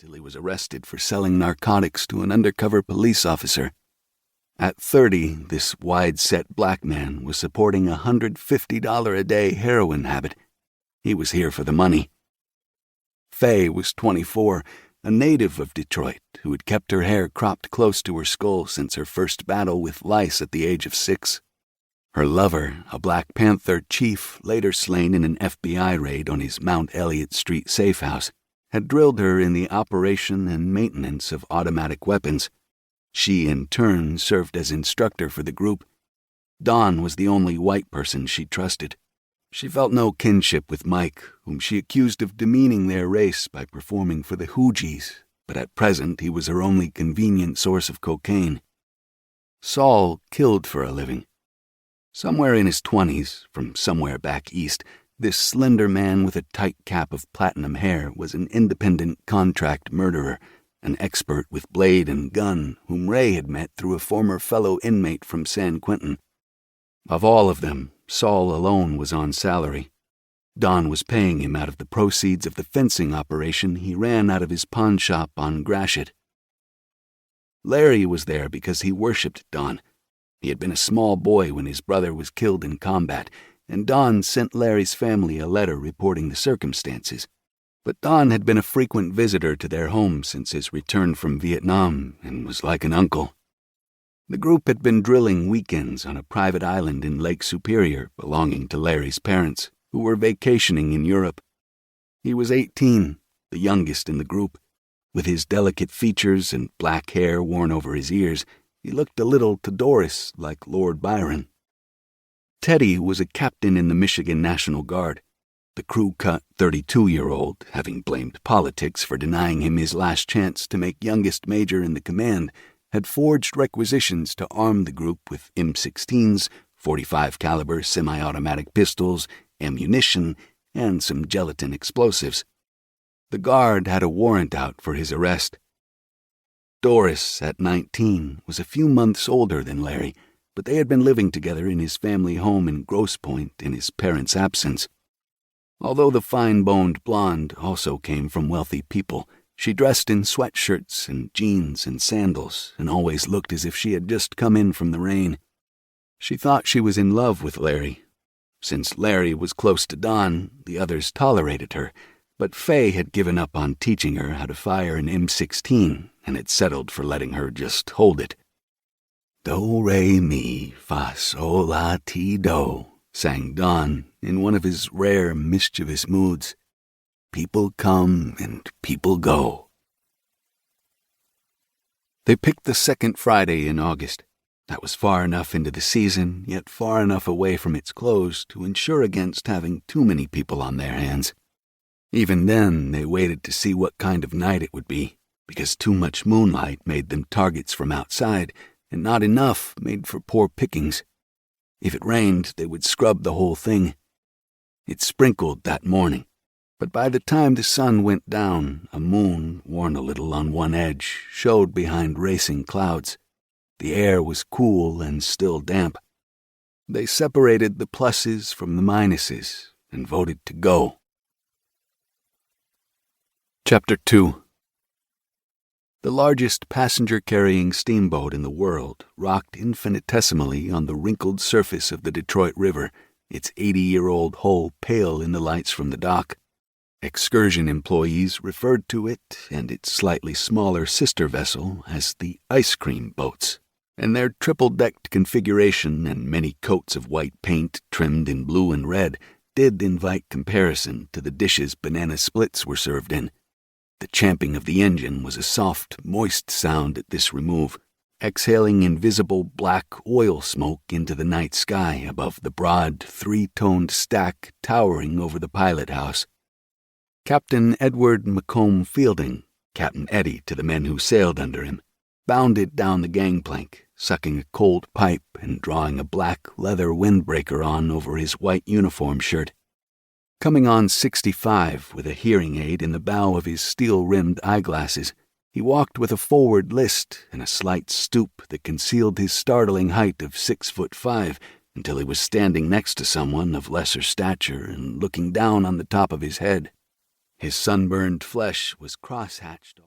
till he was arrested for selling narcotics to an undercover police officer. At 30, this wide-set black man was supporting a $150 a day heroin habit. He was here for the money. Faye was 24, a native of Detroit who had kept her hair cropped close to her skull since her first battle with lice at the age of 6. Her lover, a Black Panther chief later slain in an FBI raid on his Mount Elliott Street safe house, had drilled her in the operation and maintenance of automatic weapons. She, in turn, served as instructor for the group. Dawn was the only white person she trusted. She felt no kinship with Mike, whom she accused of demeaning their race by performing for the Hoogies, but at present he was her only convenient source of cocaine. Saul killed for a living. Somewhere in his 20s, from somewhere back east, this slender man with a tight cap of platinum hair was an independent contract murderer, an expert with blade and gun whom Ray had met through a former fellow inmate from San Quentin. Of all of them, Saul alone was on salary. Don was paying him out of the proceeds of the fencing operation he ran out of his pawn shop on Gratiot. Larry was there because he worshipped Don. He had been a small boy when his brother was killed in combat, and Don sent Larry's family a letter reporting the circumstances. But Don had been a frequent visitor to their home since his return from Vietnam and was like an uncle. The group had been drilling weekends on a private island in Lake Superior belonging to Larry's parents, who were vacationing in Europe. He was 18, the youngest in the group. With his delicate features and black hair worn over his ears, he looked a little to Doris like Lord Byron. Teddy was a captain in the Michigan National Guard. The crew-cut 32-year-old, having blamed politics for denying him his last chance to make youngest major in the command, had forged requisitions to arm the group with M16s, .45 caliber semi-automatic pistols, ammunition, and some gelatin explosives. The guard had a warrant out for his arrest. Doris, at 19, was a few months older than Larry, but they had been living together in his family home in Grosse Pointe in his parents' absence. Although the fine-boned blonde also came from wealthy people, she dressed in sweatshirts and jeans and sandals and always looked as if she had just come in from the rain. She thought she was in love with Larry. Since Larry was close to Don, the others tolerated her, but Faye had given up on teaching her how to fire an M16 and had settled for letting her just hold it. Do, re, mi, fa, sol, la, ti, do, sang Don in one of his rare mischievous moods. People come and people go. They picked the second Friday in August. That was far enough into the season, yet far enough away from its close to ensure against having too many people on their hands. Even then, they waited to see what kind of night it would be, because too much moonlight made them targets from outside, and not enough made for poor pickings. If it rained, they would scrub the whole thing. It sprinkled that morning, but by the time the sun went down, a moon, worn a little on one edge, showed behind racing clouds. The air was cool and still damp. They separated the pluses from the minuses and voted to go. Chapter 2. The largest passenger-carrying steamboat in the world rocked infinitesimally on the wrinkled surface of the Detroit River, its 80-year-old hull pale in the lights from the dock. Excursion employees referred to it and its slightly smaller sister vessel as the ice cream boats, and their triple-decked configuration and many coats of white paint trimmed in blue and red did invite comparison to the dishes banana splits were served in. The champing of the engine was a soft, moist sound at this remove, exhaling invisible black oil smoke into the night sky above the broad, three-toned stack towering over the pilot house. Captain Edward Macomb Fielding, Captain Eddie to the men who sailed under him, bounded down the gangplank, sucking a cold pipe and drawing a black leather windbreaker on over his white uniform shirt. Coming on 65 with a hearing aid in the bow of his steel-rimmed eyeglasses, he walked with a forward list and a slight stoop that concealed his startling height of 6'5" until he was standing next to someone of lesser stature and looking down on the top of his head. His sunburned flesh was cross-hatched.